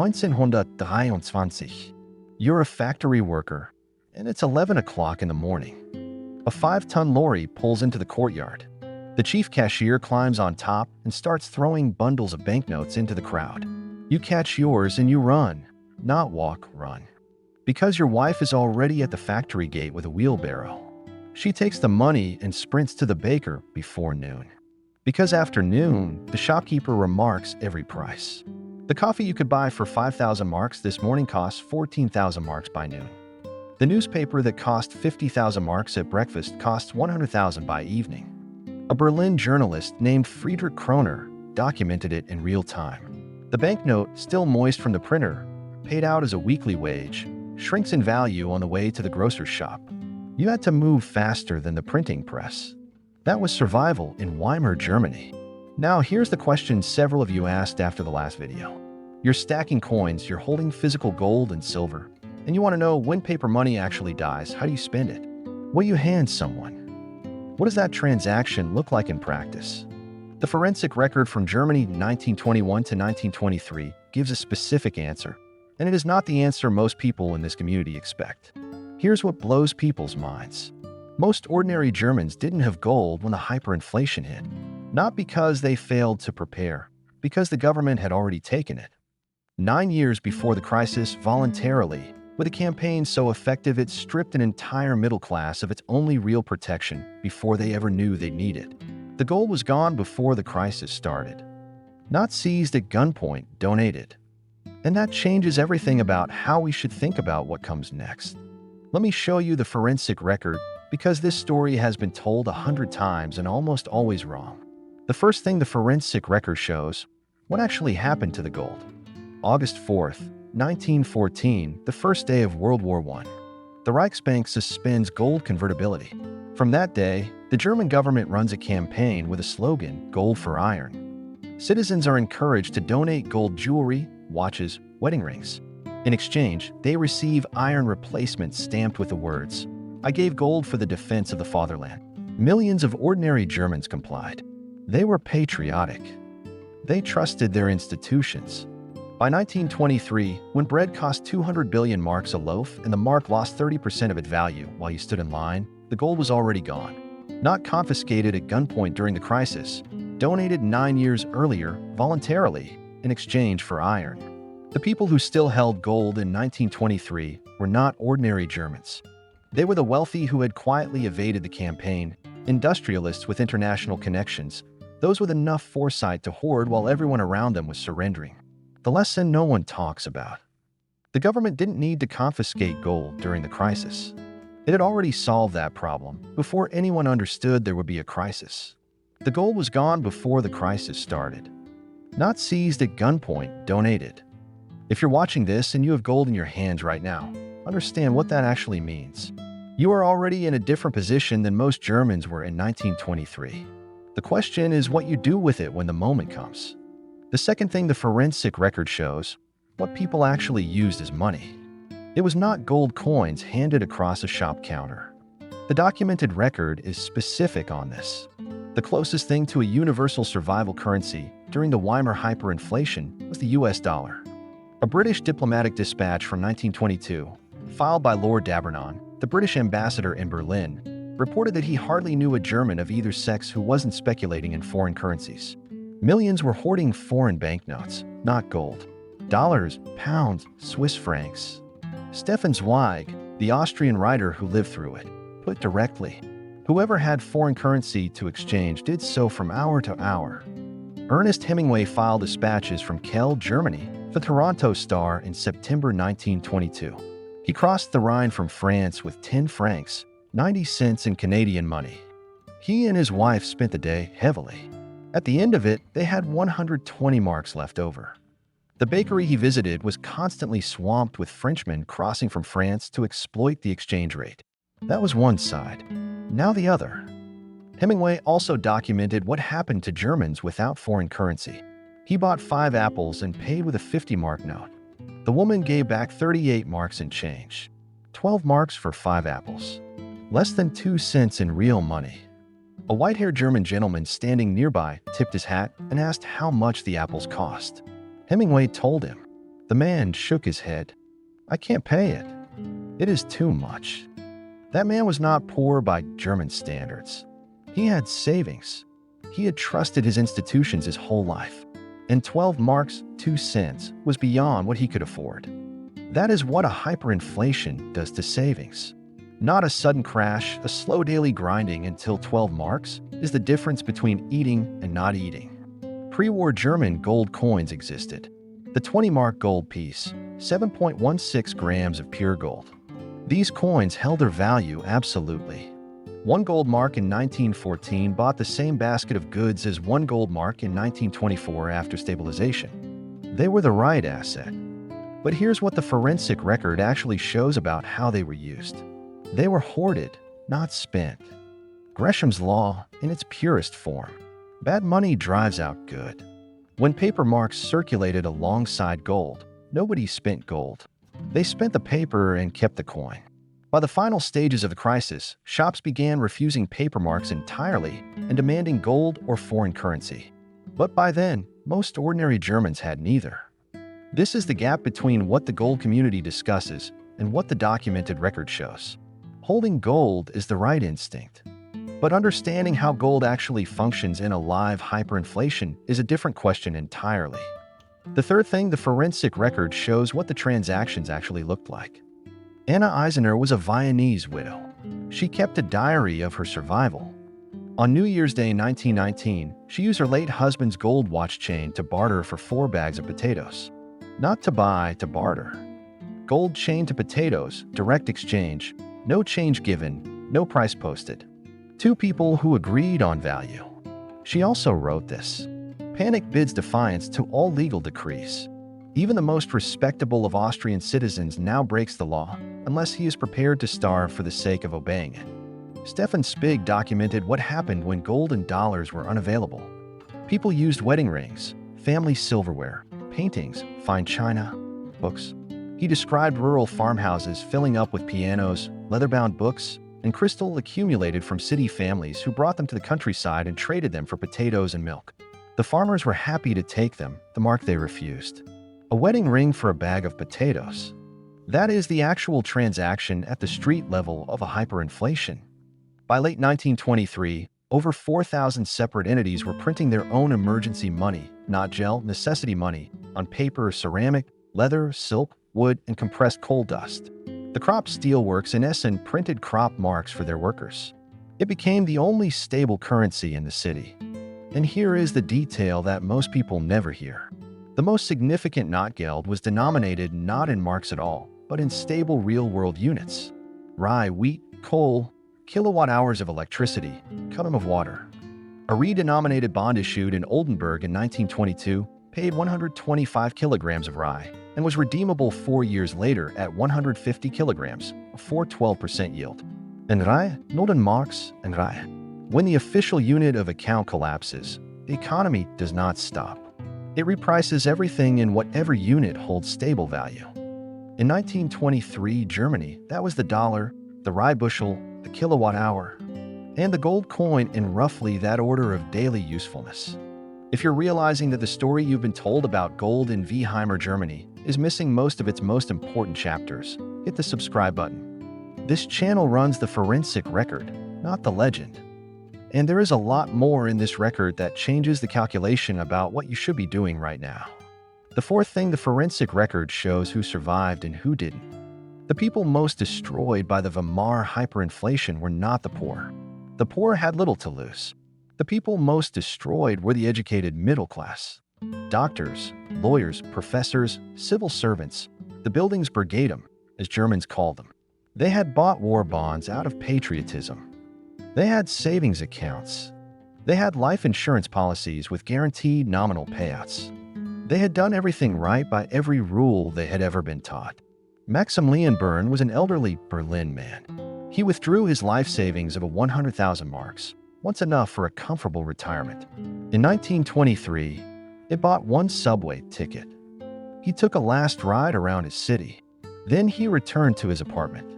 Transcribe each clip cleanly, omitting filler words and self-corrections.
1923. You're a factory worker, and it's 11 o'clock in the morning. A 5-ton lorry pulls into the courtyard. The chief cashier climbs on top and starts throwing bundles of banknotes into the crowd. You catch yours and you run. Not walk, run. Because your wife is already at the factory gate with a wheelbarrow. She takes the money and sprints to the baker before noon. Because after noon, the shopkeeper remarks every price. The coffee you could buy for 5,000 marks this morning costs 14,000 marks by noon. The newspaper that cost 50,000 marks at breakfast costs 100,000 by evening. A Berlin journalist named Friedrich Kroner documented it in real time. The banknote, still moist from the printer, paid out as a weekly wage, shrinks in value on the way to the grocer's shop. You had to move faster than the printing press. That was survival in Weimar Germany. Now here's the question several of you asked after the last video. You're stacking coins, you're holding physical gold and silver, and you want to know when paper money actually dies, how do you spend it? What do you hand someone? What does that transaction look like in practice? The forensic record from Germany 1921 to 1923 gives a specific answer, and it is not the answer most people in this community expect. Here's what blows people's minds. Most ordinary Germans didn't have gold when the hyperinflation hit. Not because they failed to prepare, because the government had already taken it. 9 years before the crisis, voluntarily, with a campaign so effective it stripped an entire middle class of its only real protection before they ever knew they needed it. The gold was gone before the crisis started. Not seized at gunpoint, donated. And that changes everything about how we should think about what comes next. Let me show you the forensic record, because this story has been told 100 times and almost always wrong. The first thing the forensic record shows, what actually happened to the gold. August 4th, 1914, the first day of World War I. The Reichsbank suspends gold convertibility. From that day, the German government runs a campaign with a slogan, Gold for Iron. Citizens are encouraged to donate gold jewelry, watches, wedding rings. In exchange, they receive iron replacements stamped with the words, "I gave gold for the defense of the fatherland." Millions of ordinary Germans complied. They were patriotic. They trusted their institutions. By 1923, when bread cost 200 billion marks a loaf and the mark lost 30% of its value while you stood in line, the gold was already gone. Not confiscated at gunpoint during the crisis, donated 9 years earlier, voluntarily, in exchange for iron. The people who still held gold in 1923 were not ordinary Germans. They were the wealthy who had quietly evaded the campaign, industrialists with international connections, those with enough foresight to hoard while everyone around them was surrendering. The lesson no one talks about. The government didn't need to confiscate gold during the crisis. It had already solved that problem before anyone understood there would be a crisis. The gold was gone before the crisis started. Not seized at gunpoint, donated. If you're watching this and you have gold in your hands right now, understand what that actually means. You are already in a different position than most Germans were in 1923. The question is what you do with it when the moment comes. The second thing the forensic record shows, what people actually used as money. It was not gold coins handed across a shop counter. The documented record is specific on this. The closest thing to a universal survival currency during the Weimar hyperinflation was the US dollar. A British diplomatic dispatch from 1922, filed by Lord D'Abernon, the British ambassador in Berlin, reported that he hardly knew a German of either sex who wasn't speculating in foreign currencies. Millions were hoarding foreign banknotes, not gold. Dollars, pounds, Swiss francs. Stefan Zweig, the Austrian writer who lived through it, put directly, whoever had foreign currency to exchange did so from hour to hour. Ernest Hemingway filed dispatches from Kiel, Germany, for the Toronto Star in September 1922. He crossed the Rhine from France with 10 francs, 90 cents in Canadian money. He and his wife spent the day heavily. At the end of it, they had 120 marks left over. The bakery he visited was constantly swamped with Frenchmen crossing from France to exploit the exchange rate. That was one side. Now the other. Hemingway also documented what happened to Germans without foreign currency. He bought 5 apples and paid with a 50-mark note. The woman gave back 38 marks in change. 12 marks for 5 apples. Less than 2 cents in real money. A white-haired German gentleman standing nearby tipped his hat and asked how much the apples cost. Hemingway told him. The man shook his head. I can't pay it. It is too much. That man was not poor by German standards. He had savings. He had trusted his institutions his whole life. And 12 marks, 2 cents was beyond what he could afford. That is what a hyperinflation does to savings. Not a sudden crash, a slow daily grinding until 12 marks is the difference between eating and not eating. Pre-war German gold coins existed. The 20-mark gold piece, 7.16 grams of pure gold. These coins held their value absolutely. One gold mark in 1914 bought the same basket of goods as one gold mark in 1924 after stabilization. They were the right asset. But here's what the forensic record actually shows about how they were used. They were hoarded, not spent. Gresham's law in its purest form. Bad money drives out good. When paper marks circulated alongside gold, nobody spent gold. They spent the paper and kept the coin. By the final stages of the crisis, shops began refusing paper marks entirely and demanding gold or foreign currency. But by then, most ordinary Germans had neither. This is the gap between what the gold community discusses and what the documented record shows. Holding gold is the right instinct. But understanding how gold actually functions in a live hyperinflation is a different question entirely. The third thing, the forensic record shows what the transactions actually looked like. Anna Eisner was a Viennese widow. She kept a diary of her survival. On New Year's Day 1919, she used her late husband's gold watch chain to barter for 4 bags of potatoes. Not to buy, to barter. Gold chain to potatoes, direct exchange, no change given, no price posted. 2 people who agreed on value. She also wrote this. Panic bids defiance to all legal decrees. Even the most respectable of Austrian citizens now breaks the law, unless he is prepared to starve for the sake of obeying it. Stefan Spig documented what happened when gold and dollars were unavailable. People used wedding rings, family silverware, paintings, fine china, books. He described rural farmhouses filling up with pianos, leather-bound books, and crystal accumulated from city families who brought them to the countryside and traded them for potatoes and milk. The farmers were happy to take them, the mark they refused. A wedding ring for a bag of potatoes. That is the actual transaction at the street level of a hyperinflation. By late 1923, over 4,000 separate entities were printing their own emergency money, not gel, necessity money, on paper, ceramic, leather, silk, wood, and compressed coal dust. The Crop Steelworks in Essen printed crop marks for their workers. It became the only stable currency in the city. And here is the detail that most people never hear. The most significant Notgeld was denominated not in marks at all, but in stable real-world units. Rye, wheat, coal, kilowatt-hours of electricity, column of water. A redenominated bond issued in Oldenburg in 1922 paid 125 kilograms of rye and was redeemable 4 years later at 150 kilograms, a 4.12% yield. And rye, not in marks, and rye. When the official unit of account collapses, the economy does not stop. It reprices everything in whatever unit holds stable value. In 1923 Germany, that was the dollar, the rye bushel, the kilowatt hour, and the gold coin in roughly that order of daily usefulness. If you're realizing that the story you've been told about gold in Weimar Germany is missing most of its most important chapters, hit the subscribe button. This channel runs the forensic record, not the legend. And there is a lot more in this record that changes the calculation about what you should be doing right now. The fourth thing, the forensic record shows who survived and who didn't. The people most destroyed by the Weimar hyperinflation were not the poor. The poor had little to lose. The people most destroyed were the educated middle class. Doctors, lawyers, professors, civil servants, the Bildungsbrigadem, as Germans call them. They had bought war bonds out of patriotism. They had savings accounts. They had life insurance policies with guaranteed nominal payouts. They had done everything right by every rule they had ever been taught. Maximilian Bern was an elderly Berlin man. He withdrew his life savings of 100,000 marks, once enough for a comfortable retirement. In 1923, it bought one subway ticket. He took a last ride around his city. Then he returned to his apartment.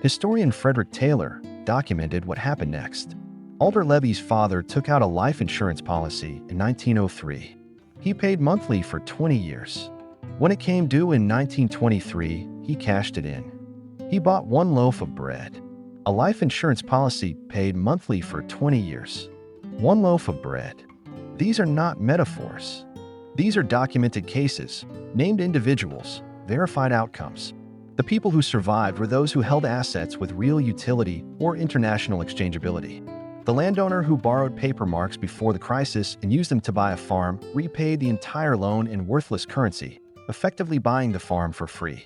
Historian Frederick Taylor documented what happened next. Alder Levy's father took out a life insurance policy in 1903. He paid monthly for 20 years. When it came due in 1923, he cashed it in. He bought one loaf of bread. A life insurance policy paid monthly for 20 years. One loaf of bread. These are not metaphors. These are documented cases, named individuals, verified outcomes. The people who survived were those who held assets with real utility or international exchangeability. The landowner who borrowed paper marks before the crisis and used them to buy a farm repaid the entire loan in worthless currency, effectively buying the farm for free.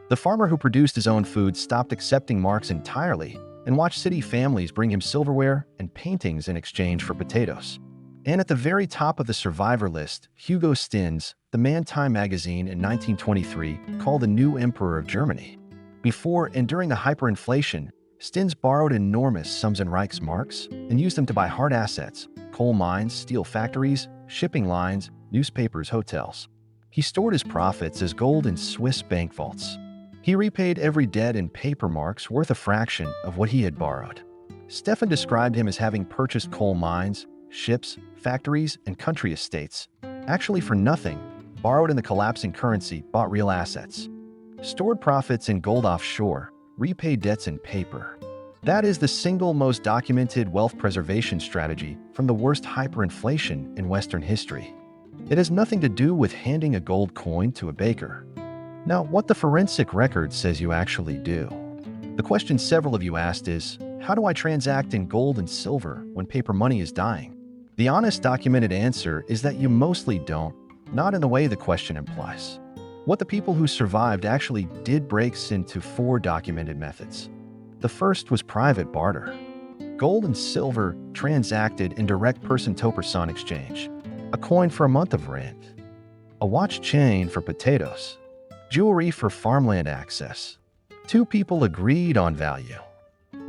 The farmer who produced his own food stopped accepting marks entirely and watched city families bring him silverware and paintings in exchange for potatoes. And at the very top of the survivor list, Hugo Stinnes, the man Time magazine in 1923 called the new emperor of Germany. Before and during the hyperinflation, Stinnes borrowed enormous sums in Reichsmarks and used them to buy hard assets, coal mines, steel factories, shipping lines, newspapers, hotels. He stored his profits as gold in Swiss bank vaults. He repaid every debt in paper marks worth a fraction of what he had borrowed. Stefan described him as having purchased coal mines, ships, factories, and country estates, actually for nothing, borrowed in the collapsing currency, bought real assets. Stored profits in gold offshore, repaid debts in paper. That is the single most documented wealth preservation strategy from the worst hyperinflation in Western history. It has nothing to do with handing a gold coin to a baker. Now, what the forensic record says you actually do. The question several of you asked is, how do I transact in gold and silver when paper money is dying? The honest documented answer is that you mostly don't, not in the way the question implies. What the people who survived actually did breaks into 4 documented methods. The first was private barter. Gold and silver transacted in direct person-to-person exchange. A coin for a month of rent. A watch chain for potatoes. Jewelry for farmland access. 2 people agreed on value.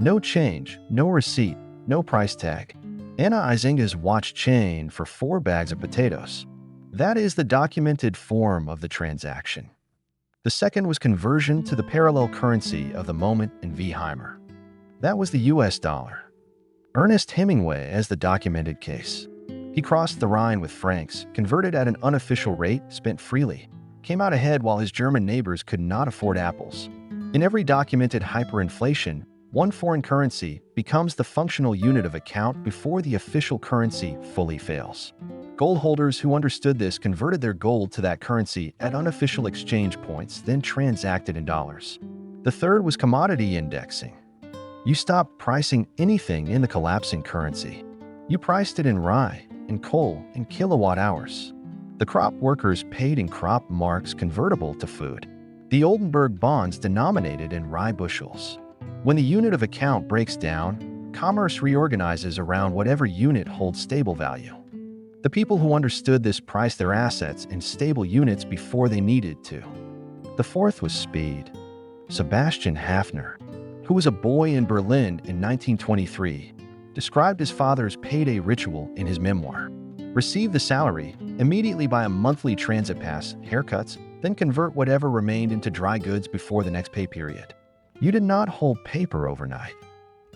No change, no receipt, no price tag. Anna Izinga's watch chain for 4 bags of potatoes. That is the documented form of the transaction. The second was conversion to the parallel currency of the moment in Weimar. That was the US dollar. Ernest Hemingway as the documented case. He crossed the Rhine with francs, converted at an unofficial rate, spent freely, came out ahead while his German neighbors could not afford apples. In every documented hyperinflation, one foreign currency becomes the functional unit of account before the official currency fully fails. Gold holders who understood this converted their gold to that currency at unofficial exchange points, then transacted in dollars. The third was commodity indexing. You stopped pricing anything in the collapsing currency. You priced it in rye, in coal, in kilowatt hours. The crop workers paid in crop marks convertible to food. The Oldenburg bonds denominated in rye bushels. When the unit of account breaks down, commerce reorganizes around whatever unit holds stable value. The people who understood this priced their assets in stable units before they needed to. The fourth was speed. Sebastian Hafner, who was a boy in Berlin in 1923, described his father's payday ritual in his memoir. Receive the salary, immediately buy a monthly transit pass, haircuts, then convert whatever remained into dry goods before the next pay period. You did not hold paper overnight.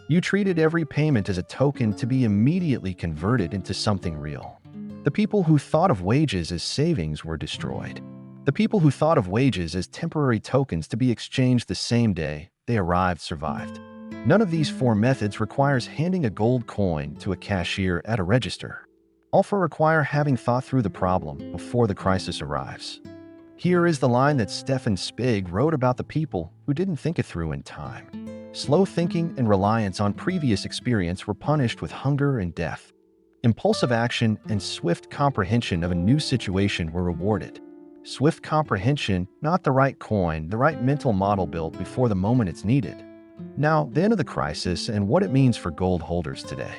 You treated every payment as a token to be immediately converted into something real. The people who thought of wages as savings were destroyed. The people who thought of wages as temporary tokens to be exchanged the same day they arrived survived. None of these 4 methods requires handing a gold coin to a cashier at a register. All 4 require having thought through the problem before the crisis arrives. Here is the line that Stefan Spig wrote about the people who didn't think it through in time. Slow thinking and reliance on previous experience were punished with hunger and death. Impulsive action and swift comprehension of a new situation were rewarded. Swift comprehension, not the right coin, the right mental model built before the moment it's needed. Now, the end of the crisis and what it means for gold holders today.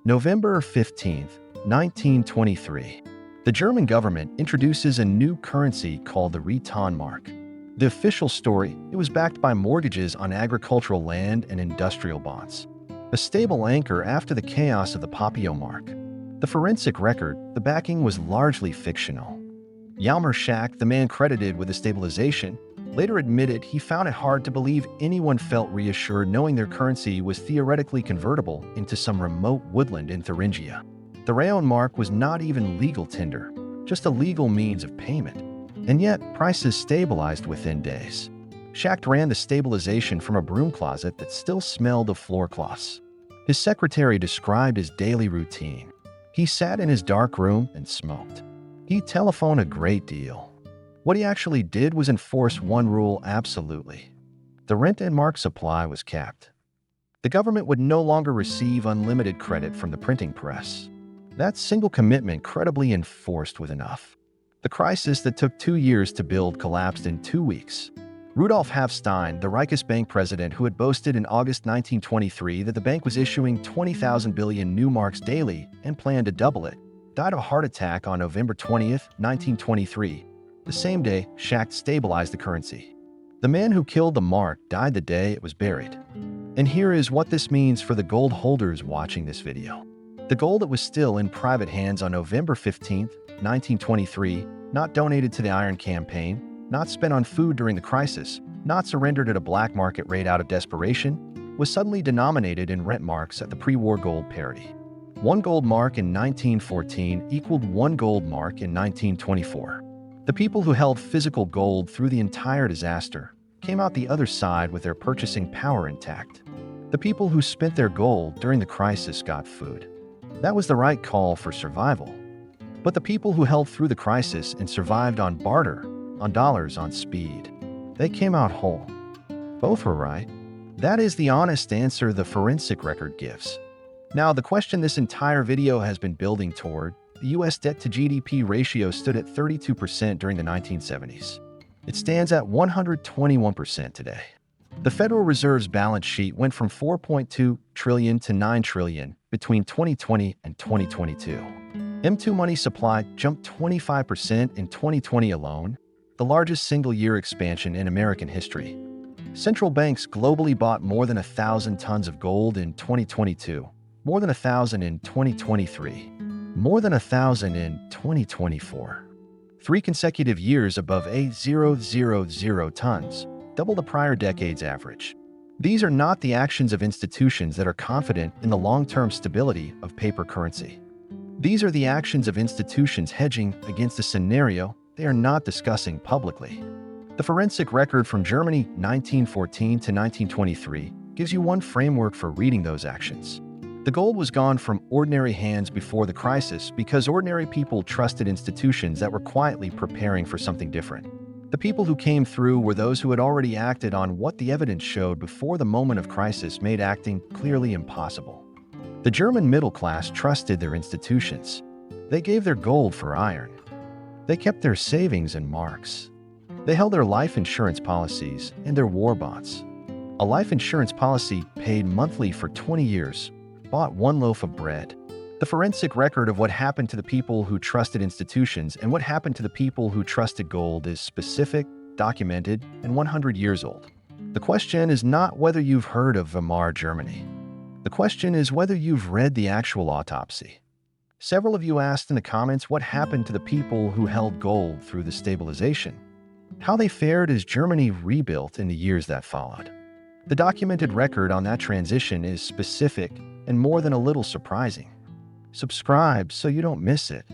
November 15th, 1923. The German government introduces a new currency called the Retonmark. The official story, it was backed by mortgages on agricultural land and industrial bonds. A stable anchor after the chaos of the Papio-mark. The forensic record, the backing was largely fictional. Hjalmar Schacht, the man credited with the stabilization, later admitted he found it hard to believe anyone felt reassured knowing their currency was theoretically convertible into some remote woodland in Thuringia. The Retonmark was not even legal tender, just a legal means of payment. And yet, prices stabilized within days. Schacht ran the stabilization from a broom closet that still smelled of floor cloths. His secretary described his daily routine. He sat in his dark room and smoked. He telephoned a great deal. What he actually did was enforce one rule absolutely. The rent and mark supply was capped. The government would no longer receive unlimited credit from the printing press. That single commitment credibly enforced was enough. The crisis that took 2 years to build collapsed in 2 weeks. Rudolf Hafstein, the Reichsbank bank president who had boasted in August 1923 that the bank was issuing 20,000 billion new marks daily and planned to double it, died of a heart attack on November 20, 1923. The same day, Schacht stabilized the currency. The man who killed the mark died the day it was buried. And here is what this means for the gold holders watching this video. The gold that was still in private hands on November 15, 1923, not donated to the Iron Campaign, not spent on food during the crisis, not surrendered at a black market rate out of desperation, was suddenly denominated in rent marks at the pre-war gold parity. 1 gold mark in 1914 equaled 1 gold mark in 1924. The people who held physical gold through the entire disaster came out the other side with their purchasing power intact. The people who spent their gold during the crisis got food. That was the right call for survival. But the people who held through the crisis and survived on barter, on dollars, on speed, they came out whole. Both were right. That is the honest answer the forensic record gives. Now, the question this entire video has been building toward, the US debt to GDP ratio stood at 32% during the 1970s. It stands at 121% today. The Federal Reserve's balance sheet went from $4.2 trillion to $9 trillion between 2020 and 2022. M2 money supply jumped 25% in 2020 alone, the largest single-year expansion in American history. Central banks globally bought more than 1,000 tons of gold in 2022, more than 1,000 in 2023, more than 1,000 in 2024. 3 consecutive years above 8,000 tons, double the prior decade's average. These are not the actions of institutions that are confident in the long-term stability of paper currency. These are the actions of institutions hedging against a scenario they are not discussing publicly. The forensic record from Germany 1914 to 1923 gives you one framework for reading those actions. The gold was gone from ordinary hands before the crisis because ordinary people trusted institutions that were quietly preparing for something different. The people who came through were those who had already acted on what the evidence showed before the moment of crisis made acting clearly impossible. The German middle class trusted their institutions. They gave their gold for iron. They kept their savings in marks. They held their life insurance policies and their war bonds. A life insurance policy paid monthly for 20 years, bought 1 loaf of bread. The forensic record of what happened to the people who trusted institutions and what happened to the people who trusted gold is specific, documented, and 100 years old. The question is not whether you've heard of Weimar Germany. The question is whether you've read the actual autopsy. Several of you asked in the comments what happened to the people who held gold through the stabilization, how they fared as Germany rebuilt in the years that followed. The documented record on that transition is specific and more than a little surprising. Subscribe so you don't miss it.